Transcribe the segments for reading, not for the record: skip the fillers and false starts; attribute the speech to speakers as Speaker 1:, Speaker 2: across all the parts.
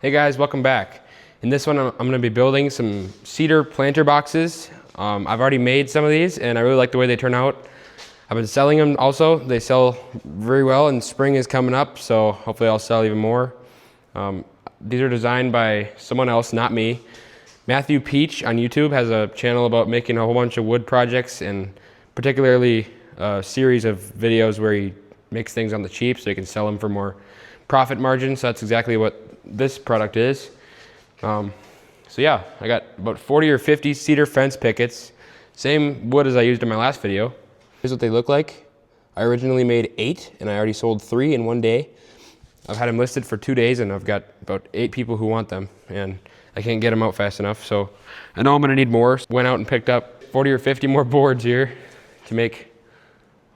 Speaker 1: Hey guys, welcome back. In this one, I'm gonna be building some cedar planter boxes. I've already made some of these and I really like the way they turn out. I've been selling them also. They sell very well and spring is coming up, so hopefully I'll sell even more. These are designed by someone else, not me. Matthew Peech on YouTube has a channel about making a whole bunch of wood projects, and particularly a series of videos where he makes things on the cheap so he can sell them for more profit margin. So that's exactly what this product is. So yeah, I got about 40 or 50 cedar fence pickets, same wood as I used in my last video. Here's what they look like. I originally made 8 and I already sold 3 in one day. I've had them listed for 2 days and I've got about 8 people who want them, and I can't get them out fast enough, so I know I'm gonna need more. Went out and picked up 40 or 50 more boards here to make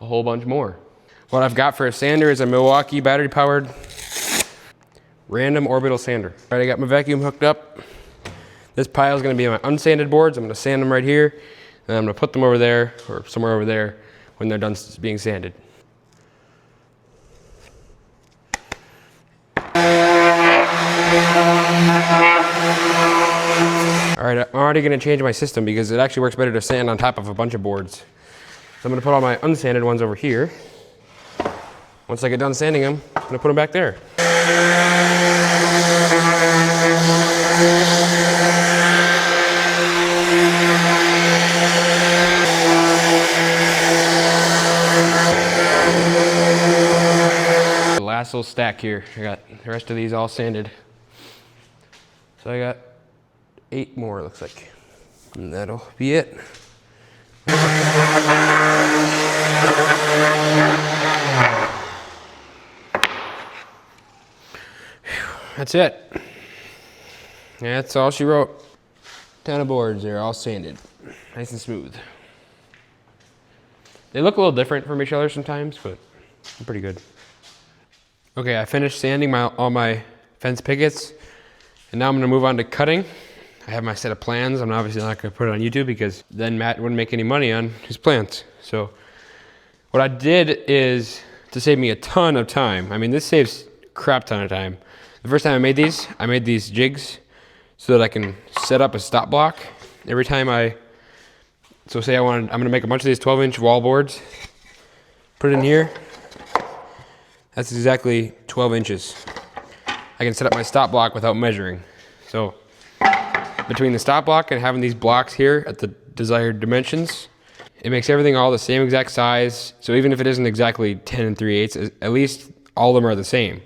Speaker 1: a whole bunch more. What I've got for a sander is a Milwaukee battery powered random orbital sander. All right, I got my vacuum hooked up. This pile is gonna be my unsanded boards. I'm gonna sand them right here, and I'm gonna put them over there or somewhere over there when they're done being sanded. All right, I'm already gonna change my system because it actually works better to sand on top of a bunch of boards. So I'm gonna put all my unsanded ones over here. Once I get done sanding them, I'm gonna put them back there. The last little stack here, I got the rest of these all sanded. So I got 8 more, it looks like. And that'll be it. That's it. That's all she wrote. 10 of boards, they're all sanded. Nice and smooth. They look a little different from each other sometimes, but they're pretty good. Okay, I finished sanding all my fence pickets, and now I'm gonna move on to cutting. I have my set of plans. I'm obviously not gonna put it on YouTube because then Matt wouldn't make any money on his plans. So what I did is to save me a ton of time. I mean, this saves a crap ton of time. The first time I made these jigs so that I can set up a stop block every time so say I'm gonna make a bunch of these 12-inch wall boards, put it in here. That's exactly 12 inches. I can set up my stop block without measuring. So between the stop block and having these blocks here at the desired dimensions, it makes everything all the same exact size. So even if it isn't exactly 10 3/8, at least all of them are the same.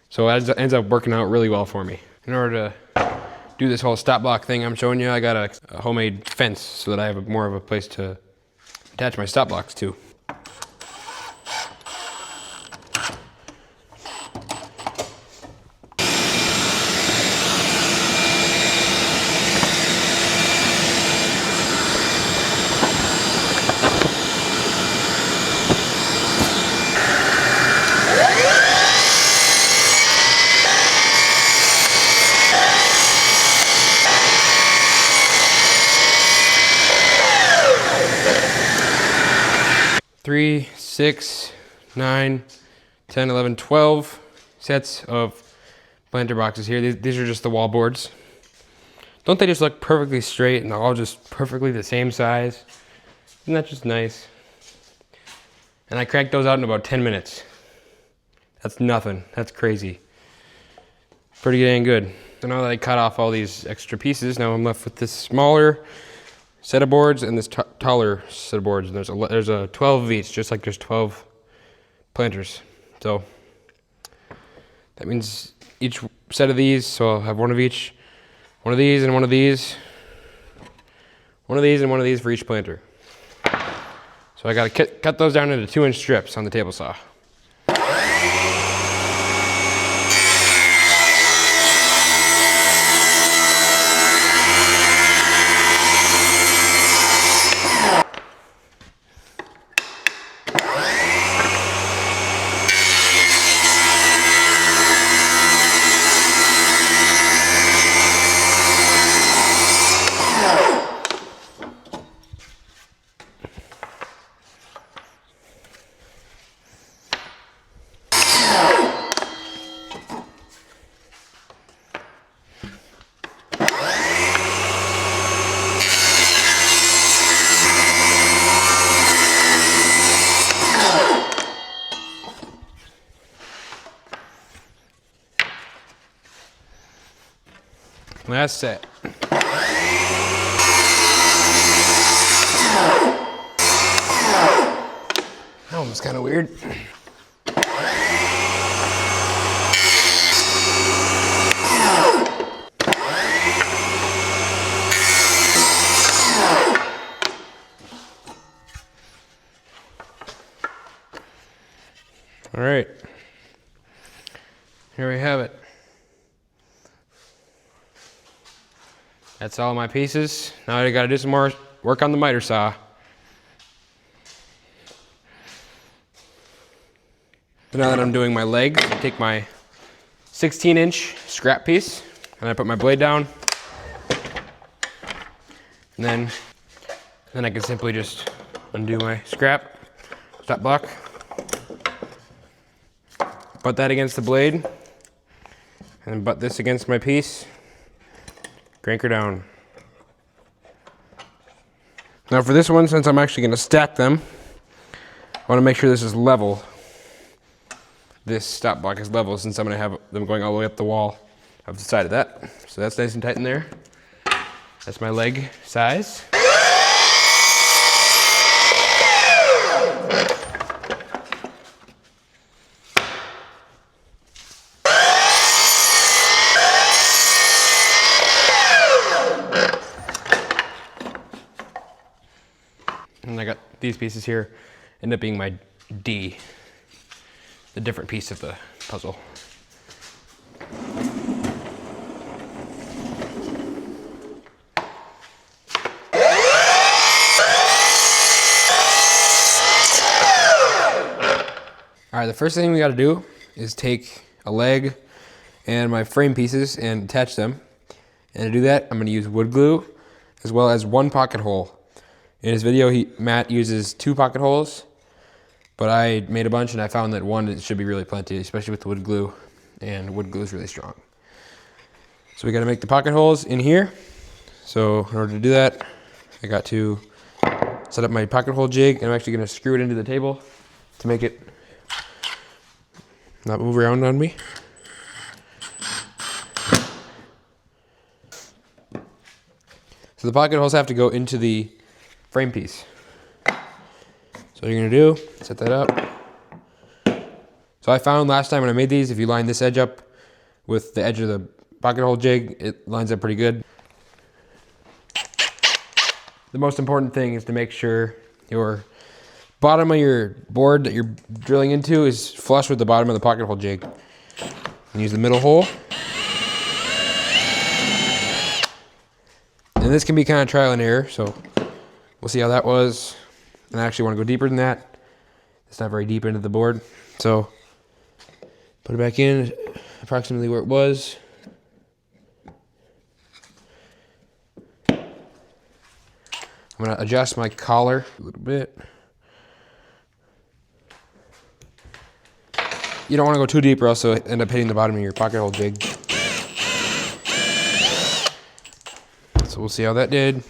Speaker 1: So it ends up working out really well for me. In order to do this whole stop block thing I'm showing you, I got a homemade fence so that I have more of a place to attach my stop blocks to. Three, 6, 9, 10, 11, 12 sets of planter boxes here. These are just the wall boards. Don't they just look perfectly straight and they're all just perfectly the same size? Isn't that just nice? And I cranked those out in about 10 minutes. That's nothing. That's crazy. Pretty dang good. So now that I cut off all these extra pieces, now I'm left with this smaller set of boards and this taller set of boards, and there's a 12 of each, just like there's 12 planters. So that means each set of these, so I'll have one of each, one of these and one of these, one of these and one of these for each planter. So I gotta cut those down into 2-inch strips on the table saw. Last set. That one was kind of weird. All right, here we have it. That's all my pieces. Now I gotta do some more work on the miter saw. So now that I'm doing my legs, I take my 16-inch scrap piece and I put my blade down. And then I can simply just undo my scrap, stop block, butt that against the blade, and then butt this against my piece, crank her down. Now for this one, since I'm actually gonna stack them, I wanna make sure this is level. This stop block is level since I'm gonna have them going all the way up the wall. I've decided that. So that's nice and tight in there. That's my leg size. And I got these pieces here, end up being my D, the different piece of the puzzle. All right, the first thing we gotta do is take a leg and my frame pieces and attach them. And to do that, I'm gonna use wood glue as well as one pocket hole. In his video, Matt uses 2 pocket holes, but I made a bunch and I found that one should be really plenty, especially with the wood glue, and wood glue is really strong. So we gotta make the pocket holes in here. So in order to do that, I got to set up my pocket hole jig, and I'm actually gonna screw it into the table to make it not move around on me. So the pocket holes have to go into the frame piece. So what you're gonna do, set that up. So I found last time when I made these, if you line this edge up with the edge of the pocket hole jig, it lines up pretty good. The most important thing is to make sure your bottom of your board that you're drilling into is flush with the bottom of the pocket hole jig. And use the middle hole. And this can be kind of trial and error, so we'll see how that was. And I actually want to go deeper than that. It's not very deep into the board. So put it back in approximately where it was. I'm going to adjust my collar a little bit. You don't want to go too deep or else you'll end up hitting the bottom of your pocket hole jig. So we'll see how that did.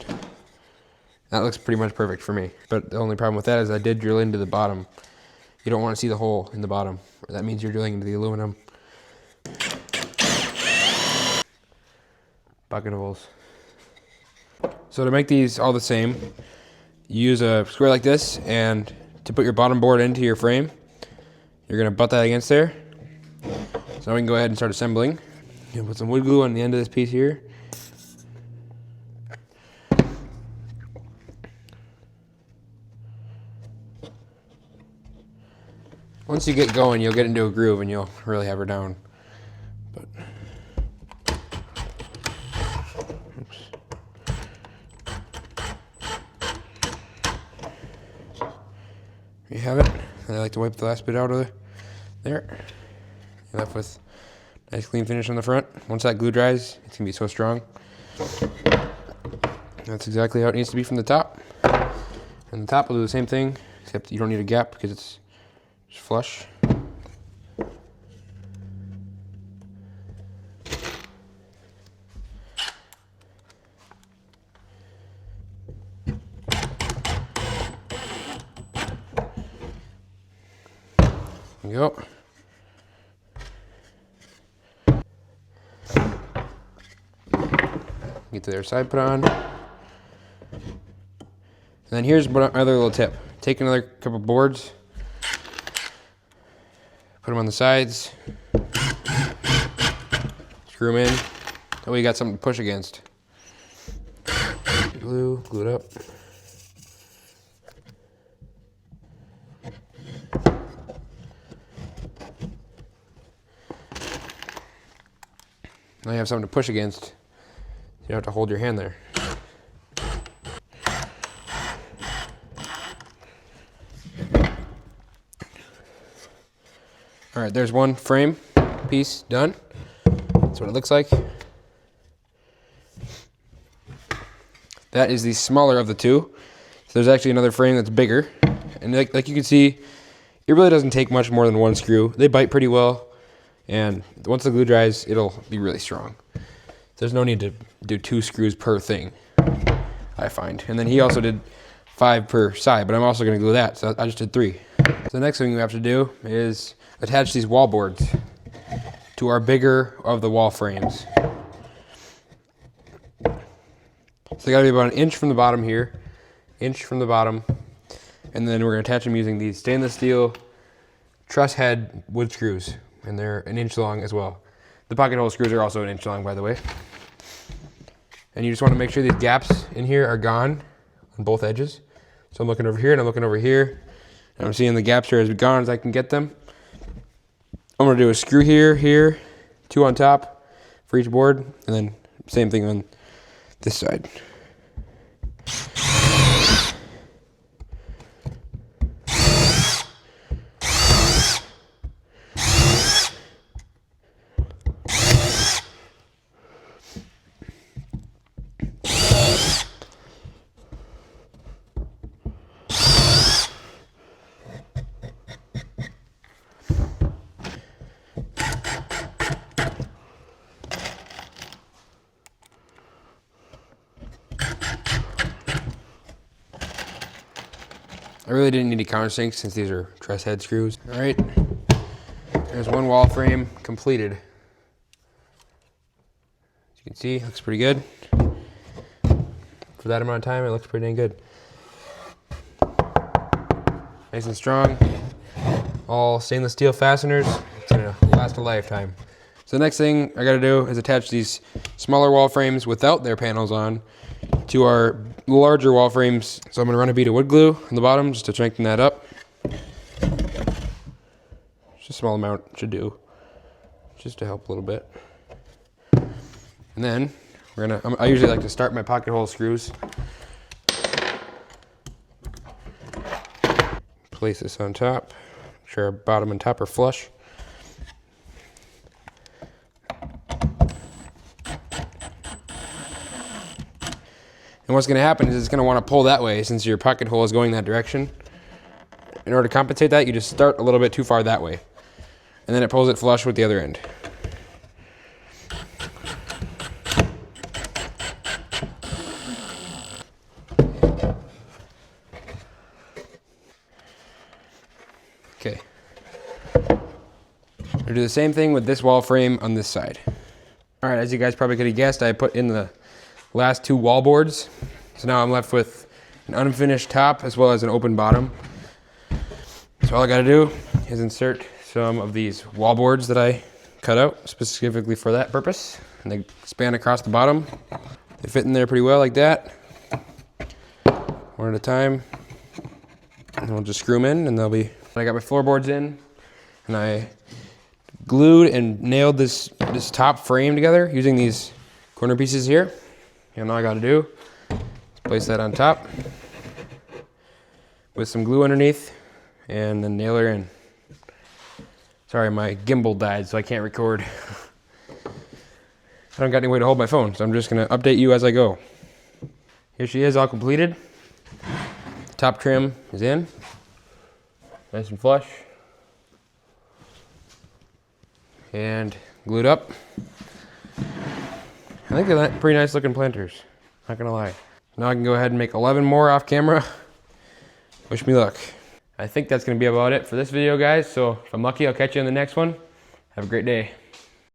Speaker 1: That looks pretty much perfect for me. But the only problem with that is I did drill into the bottom. You don't want to see the hole in the bottom. That means you're drilling into the aluminum. Pocket holes. So to make these all the same, you use a square like this, and to put your bottom board into your frame, you're going to butt that against there. So now we can go ahead and start assembling. You can put some wood glue on the end of this piece here. Once you get going, you'll get into a groove and you'll really have her down. But, oops. You have it. And I like to wipe the last bit out of there. You're left with a nice clean finish on the front. Once that glue dries, it's gonna be so strong. That's exactly how it needs to be from the top. And the top will do the same thing, except you don't need a gap because it's just flush. There you go. Get to their side put on. And then here's another little tip. Take another couple boards, put them on the sides, screw them in. That way you got something to push against. Glue it up. Now you have something to push against. You don't have to hold your hand there. All right, there's one frame piece done. That's what it looks like. That is the smaller of the two. So there's actually another frame that's bigger. And like you can see, it really doesn't take much more than one screw. They bite pretty well. And once the glue dries, it'll be really strong. There's no need to do 2 screws per thing, I find. And then he also did 5 per side, but I'm also gonna glue that, so I just did 3. So the next thing we have to do is attach these wall boards to our bigger of the wall frames. So they gotta be about 1 inch from the bottom here, inch from the bottom, and then we're gonna attach them using these stainless steel truss head wood screws, and they're 1 inch long as well. The pocket hole screws are also 1 inch long, by the way. And you just wanna make sure these gaps in here are gone on both edges. So I'm looking over here and I'm looking over here, and I'm seeing the gaps are as gone as I can get them. I'm gonna do a screw here, here, 2 on top for each board, and then same thing on this side. I really didn't need a countersink since these are truss head screws. All right, there's one wall frame completed. As you can see, it looks pretty good. For that amount of time, it looks pretty dang good. Nice and strong. All stainless steel fasteners. It's gonna last a lifetime. So the next thing I gotta do is attach these smaller wall frames without their panels on to our larger wall frames. So I'm gonna run a bead of wood glue on the bottom just to strengthen that up. Just a small amount should do, just to help a little bit. And then I usually like to start my pocket hole screws. Place this on top. Make sure our bottom and top are flush. And what's going to happen is it's going to want to pull that way since your pocket hole is going that direction. In order to compensate that, you just start a little bit too far that way. And then it pulls it flush with the other end. Okay. We'll do the same thing with this wall frame on this side. All right, as you guys probably could have guessed, I put in the last 2 wall boards. So now I'm left with an unfinished top as well as an open bottom. So all I gotta do is insert some of these wall boards that I cut out specifically for that purpose. And they span across the bottom. They fit in there pretty well like that. One at a time. And we'll just screw them in and they'll be... I got my floorboards in and I glued and nailed this top frame together using these corner pieces here. And all I gotta do is place that on top with some glue underneath and then nail her in. Sorry, my gimbal died, so I can't record. I don't got any way to hold my phone, so I'm just gonna update you as I go. Here she is, all completed. The top trim is in, nice and flush. And glued up. I think they're pretty nice looking planters, not gonna lie. Now I can go ahead and make 11 more off camera. Wish me luck. I think that's gonna be about it for this video, guys. So if I'm lucky, I'll catch you in the next one. Have a great day.